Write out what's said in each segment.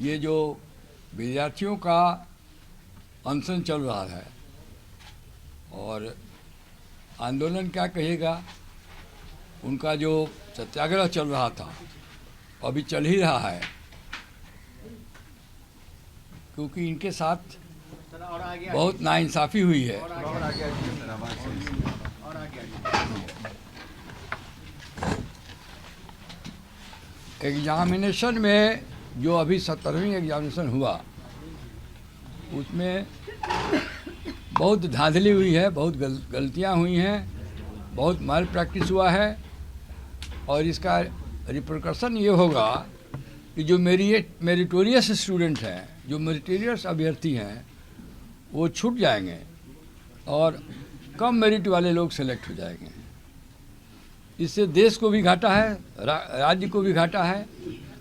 ये जो विद्यार्थियों का अनशन चल रहा है और आंदोलन क्या कहेगा, उनका जो सत्याग्रह चल रहा था अभी चल ही रहा है, क्योंकि इनके साथ बहुत नाइंसाफ़ी हुई है। एग्जामिनेशन में जो अभी 17वीं एग्जामिनेशन हुआ उसमें बहुत धांधली हुई है, बहुत गलतियां हुई हैं, बहुत माल प्रैक्टिस हुआ है और इसका रिपरकशन ये होगा कि जो मेरिटोरियस स्टूडेंट हैं, जो मेरिटोरियस अभ्यर्थी हैं, वो छूट जाएंगे और कम मेरिट वाले लोग सेलेक्ट हो जाएंगे। इससे देश को भी घाटा है, राज्य को भी घाटा है,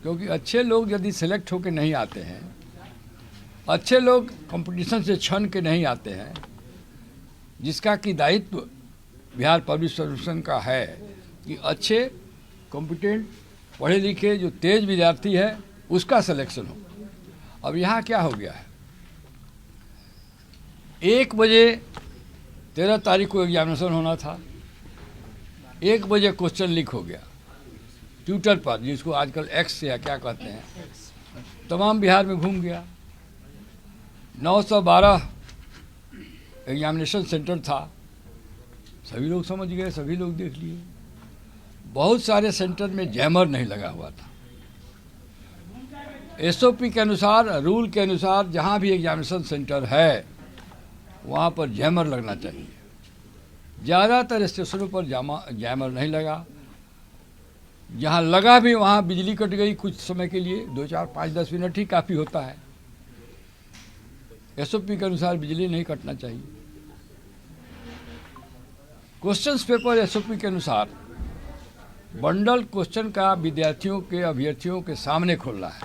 क्योंकि अच्छे लोग यदि सेलेक्ट होकर नहीं आते हैं, अच्छे लोग कंपटीशन से छन के नहीं आते हैं, जिसका कि दायित्व बिहार पब्लिक सर्विस का है कि अच्छे कॉम्पिटेंट पढ़े लिखे जो तेज विद्यार्थी है उसका सिलेक्शन हो। अब यहाँ क्या हो गया है, 1 बजे 13 तारीख को एग्जामिनेशन होना था, 1 बजे क्वेश्चन लीक हो गया ट्विटर पर, जिसको आजकल एक्स या क्या कहते हैं, तमाम बिहार में घूम गया। 912 एग्जामिनेशन सेंटर था, सभी लोग समझ गए, सभी लोग देख लिए। बहुत सारे सेंटर में जैमर नहीं लगा हुआ था। एसओपी के अनुसार, रूल के अनुसार जहाँ भी एग्जामिनेशन सेंटर है वहाँ पर जैमर लगना चाहिए। ज़्यादातर स्टेशनों पर जैमर नहीं लगा, जहाँ लगा भी वहाँ बिजली कट गई कुछ समय के लिए, 2, 4, 5, 10 मिनट ही काफ़ी होता है। एसओपी के अनुसार बिजली नहीं कटना चाहिए। क्वेश्चंस पेपर एसओपी के अनुसार बंडल क्वेश्चन का विद्यार्थियों के अभ्यर्थियों के सामने खोल रहा है।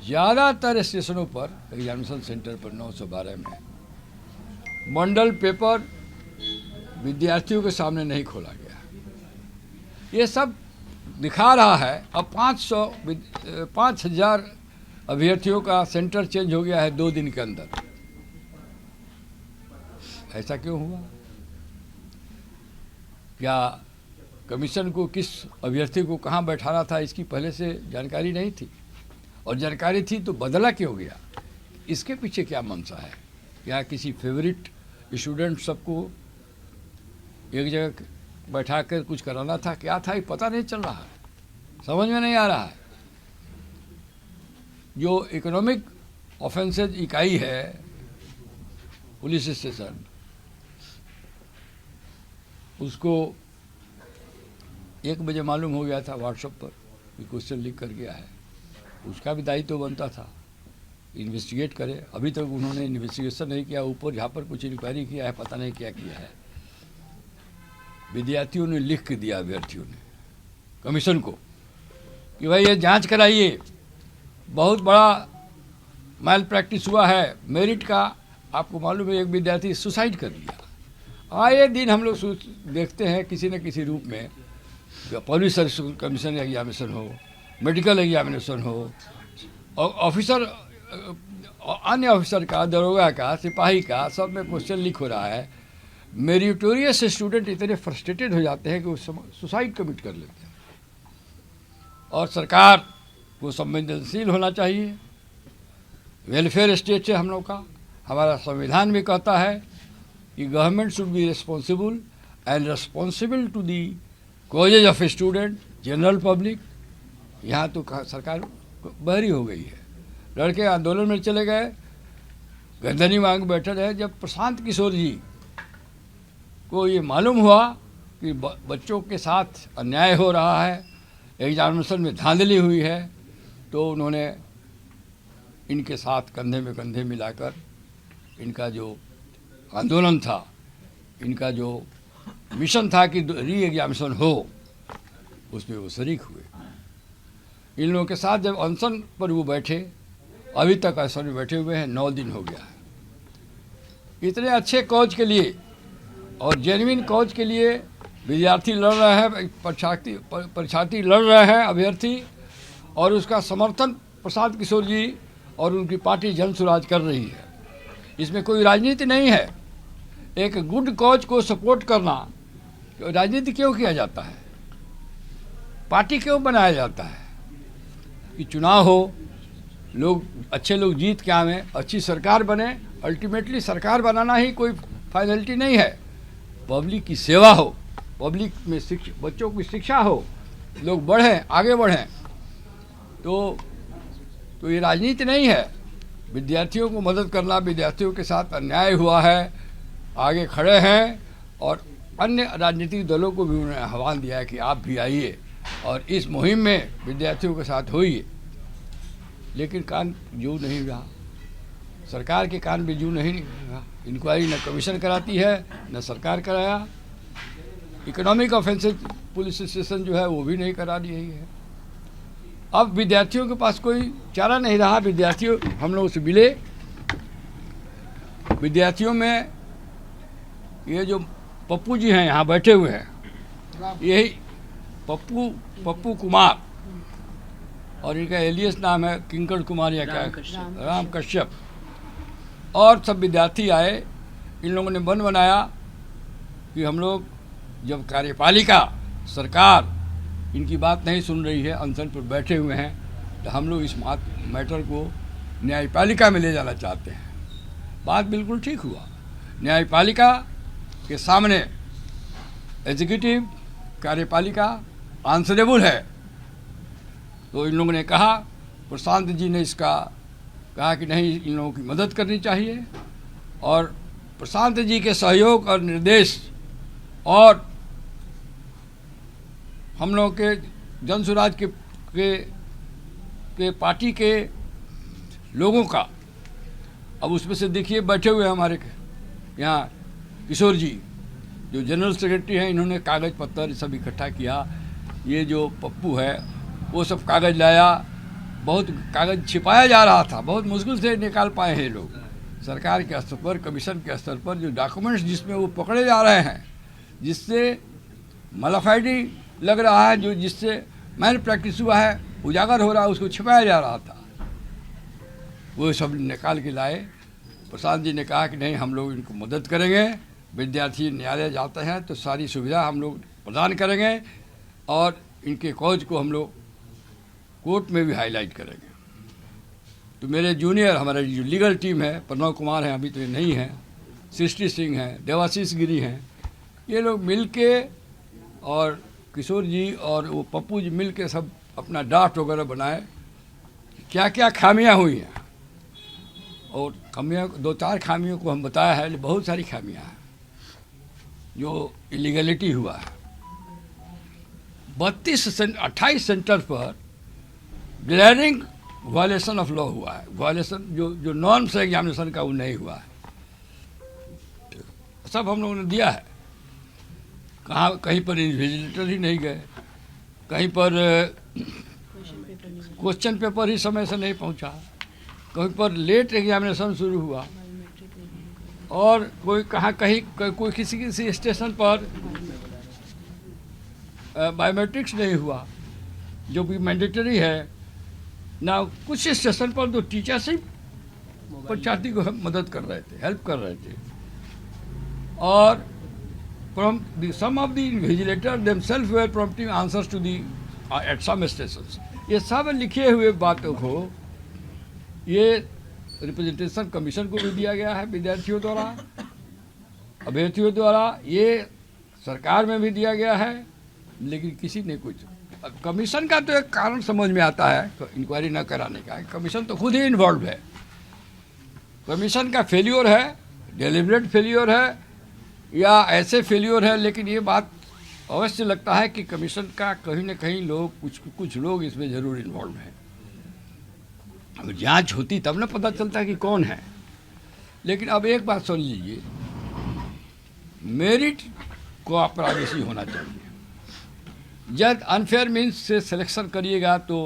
ज़्यादातर स्टेशनों पर एग्जामिनेशन सेंटर पर 912 में बंडल पेपर विद्यार्थियों के सामने नहीं खोला गया। ये सब दिखा रहा है अब 5,000 अभ्यर्थियों का सेंटर चेंज हो गया है 2 दिन के अंदर। ऐसा क्यों हुआ? क्या कमीशन को किस अभ्यर्थी को कहाँ बैठाना था इसकी पहले से जानकारी नहीं थी? और जानकारी थी तो बदला क्यों गया? इसके पीछे क्या मंशा है? क्या किसी फेवरेट स्टूडेंट सबको एक जगह बैठा कर कुछ कराना था? क्या था ये पता नहीं चल रहा है, समझ में नहीं आ रहा है। जो इकोनॉमिक ऑफेंसेज इकाई है पुलिस स्टेशन, उसको 1 बजे मालूम हो गया था व्हाट्सएप पर कि क्वेश्चन लीक कर गया है। उसका भी दायित्व तो बनता था इन्वेस्टिगेट करे। अभी तक उन्होंने इन्वेस्टिगेशन नहीं किया, ऊपर यहाँ पर कुछ इंक्वायरी किया है, पता नहीं क्या किया है। विद्यार्थियों ने लिख के दिया, अभ्यर्थियों ने कमीशन को कि भाई ये जांच कराइए, बहुत बड़ा माल प्रैक्टिस हुआ है मेरिट का। आपको मालूम है एक विद्यार्थी सुसाइड कर लिया। आए दिन हम लोग देखते हैं किसी न किसी रूप में, पब्लिक सर्विस कमीशन एग्जामिनेशन हो, मेडिकल एग्जामिनेशन हो, और ऑफिसर अन्य ऑफिसर का, दरोगा का, सिपाही का, सब में क्वेश्चन लीक हो रहा है। मेरिटोरियस स्टूडेंट इतने फ्रस्ट्रेटेड हो जाते हैं कि वो सुसाइड कमिट कर लेते हैं। और सरकार को संवेदनशील होना चाहिए। वेलफेयर स्टेट है हम लोग का, हमारा संविधान भी कहता है कि government should be responsible and responsible to the causes of student, general public. यहाँ तो सरकार बहरी हो गई है। लड़के आंदोलन में चले गए, गर्दनी मांग बैठे रहे। जब प्रशांत किशोर जी को ये मालूम हुआ कि बच्चों के साथ अन्याय हो रहा है, एग्जामिनेशन में धांधली हुई है, तो उन्होंने इनके साथ कंधे में कंधे मिलाकर इनका जो आंदोलन था, इनका जो मिशन था कि री एग्जामिनेशन हो, उसमें वो शरीक हुए। इन लोगों के साथ जब अनशन पर वो बैठे, अभी तक अनशन में बैठे हुए हैं, 9 दिन हो गया है। इतने अच्छे कॉज के लिए और जेन्युइन कॉज के लिए विद्यार्थी लड़ रहे हैं, परीक्षार्थी लड़ रहे हैं, अभ्यर्थी, और उसका समर्थन प्रशांत किशोर जी और उनकी पार्टी जन स्वराज कर रही है। इसमें कोई राजनीति नहीं है। एक गुड कॉज को सपोर्ट करना, राजनीति क्यों किया जाता है, पार्टी क्यों बनाया जाता है कि चुनाव हो, लोग अच्छे लोग जीत के आवें, अच्छी सरकार बने। अल्टीमेटली सरकार बनाना ही कोई फाइनलिटी नहीं है। पब्लिक की सेवा हो, पब्लिक में बच्चों की शिक्षा हो, लोग बढ़ें, आगे बढ़ें, तो ये राजनीति नहीं है। विद्यार्थियों को मदद करना, विद्यार्थियों के साथ अन्याय हुआ है, आगे खड़े हैं और अन्य राजनीतिक दलों को भी उन्होंने आह्वान दिया है कि आप भी आइए और इस मुहिम में विद्यार्थियों के साथ होइए। लेकिन कान जू नहीं रहा, सरकार के कान भी जू नहीं रहा। इंक्वायरी न कमीशन कराती है न सरकार कराया। इकोनॉमिक ऑफेंसिव पुलिस स्टेशन जो है वो भी नहीं करा रही है। अब विद्यार्थियों के पास कोई चारा नहीं रहा। विद्यार्थियों, हम लोग से मिले, विद्यार्थियों में ये जो पप्पू जी हैं यहाँ बैठे हुए हैं, यही पप्पू कुमार और इनका एलियस नाम है किंकर कुमार या क्या, राम कश्यप, और सब विद्यार्थी आए। इन लोगों ने मन बनाया कि हम लोग जब कार्यपालिका सरकार इनकी बात नहीं सुन रही है, अनशन पर बैठे हुए हैं, तो हम लोग इस मैटर को न्यायपालिका में ले जाना चाहते हैं। बात बिल्कुल ठीक हुआ। न्यायपालिका के सामने एग्जीक्यूटिव, कार्यपालिका आंसरेबल है। तो इन लोगों ने कहा, प्रशांत जी ने इसका कहा कि नहीं, इन लोगों की मदद करनी चाहिए और प्रशांत जी के सहयोग और निर्देश और हम लोग के जन स्वराज के पार्टी के लोगों का, अब उसमें से देखिए बैठे हुए हमारे यहाँ किशोर जी जो जनरल सेक्रेटरी हैं, इन्होंने कागज़ पत्तर सब इकट्ठा किया। ये जो पप्पू है वो सब कागज़ लाया, बहुत कागज़ छिपाया जा रहा था, बहुत मुश्किल से निकाल पाए हैं लोग। सरकार के स्तर पर, कमीशन के स्तर पर जो डॉक्यूमेंट्स जिसमें वो पकड़े जा रहे हैं, जिससे मलाफाइडी लग रहा है, जो जिससे मैल प्रैक्टिस हुआ है, उजागर हो रहा है, उसको छिपाया जा रहा था, वो सब निकाल के लाए। प्रशांत जी ने कहा कि नहीं, हम लोग इनको मदद करेंगे। विद्यार्थी न्यायालय जाते हैं तो सारी सुविधा हम लोग प्रदान करेंगे और इनके कॉज को हम लोग कोर्ट में भी हाईलाइट करेंगे। तो मेरे जूनियर, हमारे जो लीगल टीम है, प्रणव कुमार हैं, अभी तो ये नहीं हैं, सृष्टि सिंह हैं, देवाशीष गिरी हैं, ये लोग मिल के और किशोर जी और वो पप्पू जी मिल के सब अपना ड्राफ्ट वगैरह बनाए, क्या क्या खामियां हुई हैं। और खामियां, 2-4 खामियों को हम बताया है, बहुत सारी खामियां हैं जो इलीगलिटी हुआ है। 28 सेंटर पर ग्लेरिंग वायलेशन ऑफ लॉ हुआ है। वायलेशन जो नॉर्म्स है एग्जामिनेशन का, वो नहीं हुआ है। सब हम लोगों ने दिया है। कहीं पर इन्विजिलेटर ही नहीं गए, कहीं पर क्वेश्चन पेपर ही समय से नहीं पहुंचा, कहीं पर लेट एग्जामिनेशन शुरू हुआ, और कोई किसी स्टेशन पर बायोमेट्रिक्स नहीं हुआ जो भी मैंडेटरी है ना। कुछ स्टेशन पर तो टीचर्स ही परीक्षार्थी को मदद कर रहे थे, हेल्प कर रहे थे, और from some of the invigilators themselves were prompting answers to the at some stations। ये सब लिखे हुए बातों को ये रिप्रेजेंटेशन कमीशन को भी दिया गया है, विद्यार्थियों द्वारा, अभ्यर्थियों द्वारा, ये सरकार में भी दिया गया है, लेकिन किसी ने कुछ। कमीशन का तो एक कारण समझ में आता है इंक्वायरी न कराने का, कमीशन तो खुद ही इन्वॉल्व है। कमीशन का फेल्योर है, डेलिब्रेट फेल्योर है या ऐसे फेल्योर है, लेकिन ये बात अवश्य लगता है कि कमीशन का कहीं न कहीं कुछ लोग इसमें ज़रूर इन्वॉल्व हैं। अब जांच होती तब ना पता चलता है कि कौन है। लेकिन अब एक बात सुन लीजिए, मेरिट को प्राइवेसी होना चाहिए। जब अनफेयर मीन्स से सिलेक्शन करिएगा तो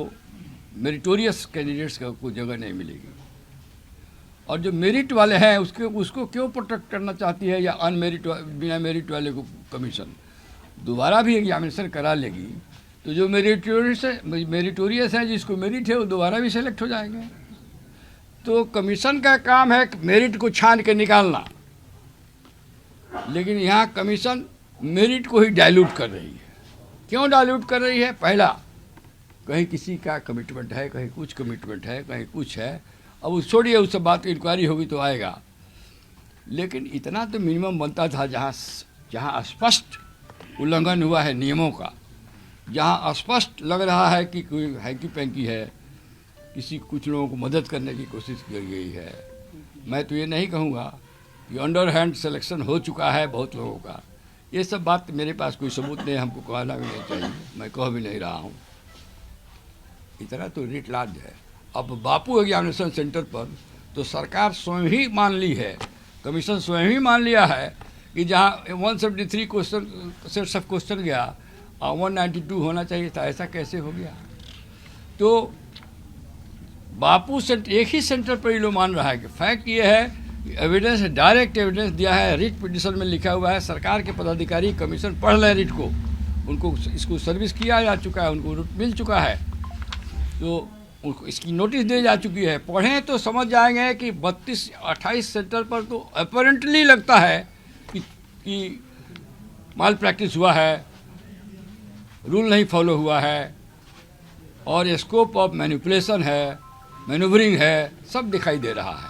मेरिटोरियस कैंडिडेट्स को जगह नहीं मिलेगी, और जो मेरिट वाले हैं उसको क्यों प्रोटेक्ट करना चाहती है, या बिना मेरिट वाले को कमीशन दोबारा भी एग्जामिनेशन करा लेगी तो जो मेरिटोरियस है, जिसको मेरिट है, वो दोबारा भी सेलेक्ट हो जाएंगे। तो कमीशन का काम है मेरिट को छान के निकालना, लेकिन यहाँ कमीशन मेरिट को ही डाइल्यूट कर रही है। क्यों डाइल्यूट कर रही है? पहला, कहीं किसी का कमिटमेंट है, कहीं कुछ कमिटमेंट है, कहीं कुछ है। अब उस छोड़िए, उस सब बात की इंक्वायरी होगी तो आएगा, लेकिन इतना तो मिनिमम बनता था जहाँ स्पष्ट उल्लंघन हुआ है नियमों का, जहाँ स्पष्ट लग रहा है कि कोई हैंकी पैंकी है, कुछ लोगों को मदद करने की कोशिश की गई है। मैं तो ये नहीं कहूँगा कि अंडर हैंड सिलेक्शन हो चुका है बहुत लोगों का। ये सब बात मेरे पास कोई सबूत नहीं, हमको कहना भी नहीं चाहिए, मैं कह भी नहीं रहा हूँ। इतना तो रिट लार्ज है। अब बापू एग्जामिनेशन सेंटर पर तो सरकार स्वयं ही मान ली है, कमीशन स्वयं ही मान लिया है कि जहाँ 173 क्वेश्चन सेट्स ऑफ क्वेश्चन गया और 192 होना चाहिए था, ऐसा कैसे हो गया? तो बापू एक ही सेंटर पर ही लोग मान रहा है कि फैक्ट ये है कि एविडेंस, डायरेक्ट एविडेंस दिया है, रिट पिटिशन में लिखा हुआ है, सरकार के पदाधिकारी कमीशन पढ़ रहे हैं रिट को, उनको इसको सर्विस किया जा चुका है, उनको रिट मिल चुका है, तो उनको इसकी नोटिस दी जा चुकी है। पढ़ें तो समझ जाएंगे कि 32-28 सेंटर पर तो अपरेंटली लगता है कि माल प्रैक्टिस हुआ है, रूल नहीं फॉलो हुआ है और स्कोप ऑफ मैनिपुलेशन है, मैनूवरिंग है, सब दिखाई दे रहा है।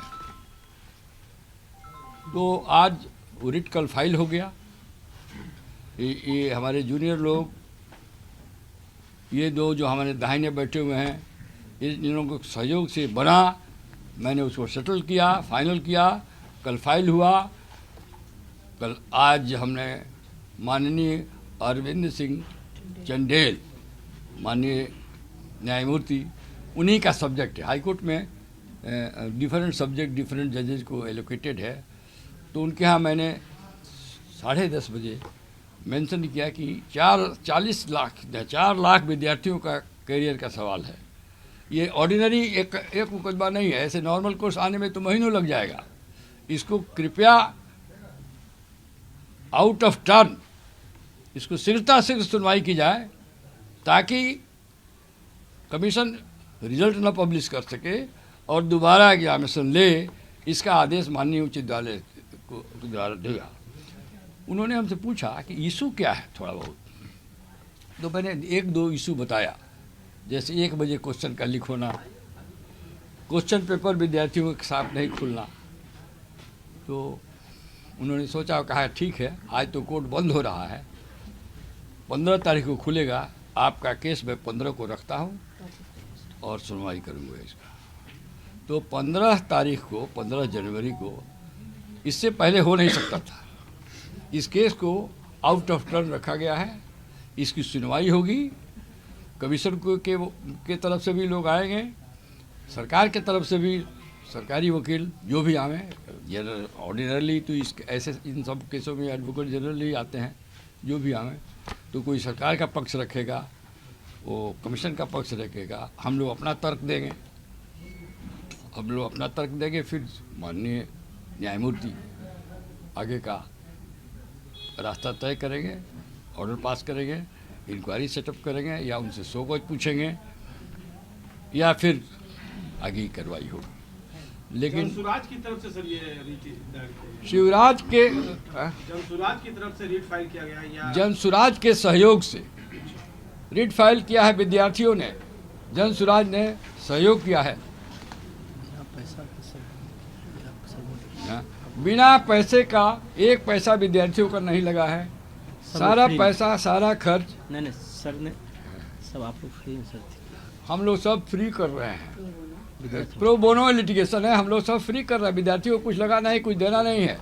तो आज रिट कल फाइल हो गया। ये हमारे जूनियर लोग, ये दो जो हमारे दाहिने बैठे हुए हैं, इन लोगों के सहयोग से बना, मैंने उसको सेटल किया, फाइनल किया, कल फाइल हुआ। कल आज हमने माननीय अरविंद सिंह चंडेल, माननीय न्यायमूर्ति, उन्हीं का सब्जेक्ट है। हाई कोर्ट में डिफरेंट सब्जेक्ट डिफरेंट जजेज को एलोकेटेड है, तो उनके यहाँ मैंने 10:30 बजे मेंशन किया कि 4 लाख विद्यार्थियों का करियर का सवाल है। ये ऑर्डिनरी एक मुकदमा नहीं है, ऐसे नॉर्मल कोर्स आने में तो महीनों लग जाएगा। इसको कृपया आउट ऑफ टर्न, इसको शीघ्रता से सुनवाई की जाए ताकि कमीशन रिजल्ट न पब्लिश कर सके और दोबारा एग्जामिनेशन ले, इसका आदेश माननीय उच्च न्यायालय को द्वारा देगा। उन्होंने हमसे पूछा कि इशू क्या है थोड़ा बहुत, तो मैंने 1-2 इशू बताया, जैसे 1 बजे क्वेश्चन का लीक होना, क्वेश्चन पेपर विद्यार्थियों के साथ नहीं खुलना। तो उन्होंने सोचा, कहा ठीक है, आज तो कोर्ट बंद हो रहा है, 15 तारीख को खुलेगा, आपका केस मैं 15 को रखता हूँ और सुनवाई करूँगा इसका। तो 15 तारीख को, 15 जनवरी को, इससे पहले हो नहीं सकता था। इस केस को आउट ऑफ टर्न रखा गया है, इसकी सुनवाई होगी, कमीशन को के तरफ से भी लोग आएंगे, सरकार के तरफ से भी सरकारी वकील जो भी आवे, जनरल ऑर्डिनरली तो इन सब केसों में एडवोकेट जनरल ही आते हैं, जो भी आवे, तो कोई सरकार का पक्ष रखेगा, वो कमीशन का पक्ष रखेगा, हम लोग अपना तर्क देंगे, फिर माननीय न्यायमूर्ति आगे का रास्ता तय करेंगे, ऑर्डर पास करेंगे, इंक्वायरी सेटअप करेंगे, या उनसे सोगोज पूछेंगे, या फिर आगे की कार्रवाई होगी। लेकिन जनसुराज की तरफ से सर ये शिवराज के जनसुराज की तरफ से रीट फाइल किया गया, या जनसुराज के सहयोग से रीट फाइल किया है विद्यार्थियों ने, जनसुराज ने सहयोग किया है। बिना पैसे का 1 पैसा विद्यार्थियों का नहीं लगा है, सारा पैसा, सारा खर्च नहीं सर ने सब आप लोग फ्री सर, हम लोग सब फ्री कर रहे हैं। प्रो बोनो लिटिगेशन है, हम लोग सब फ्री कर रहे हैं, विद्यार्थियों को कुछ लगा नहीं, कुछ देना नहीं है।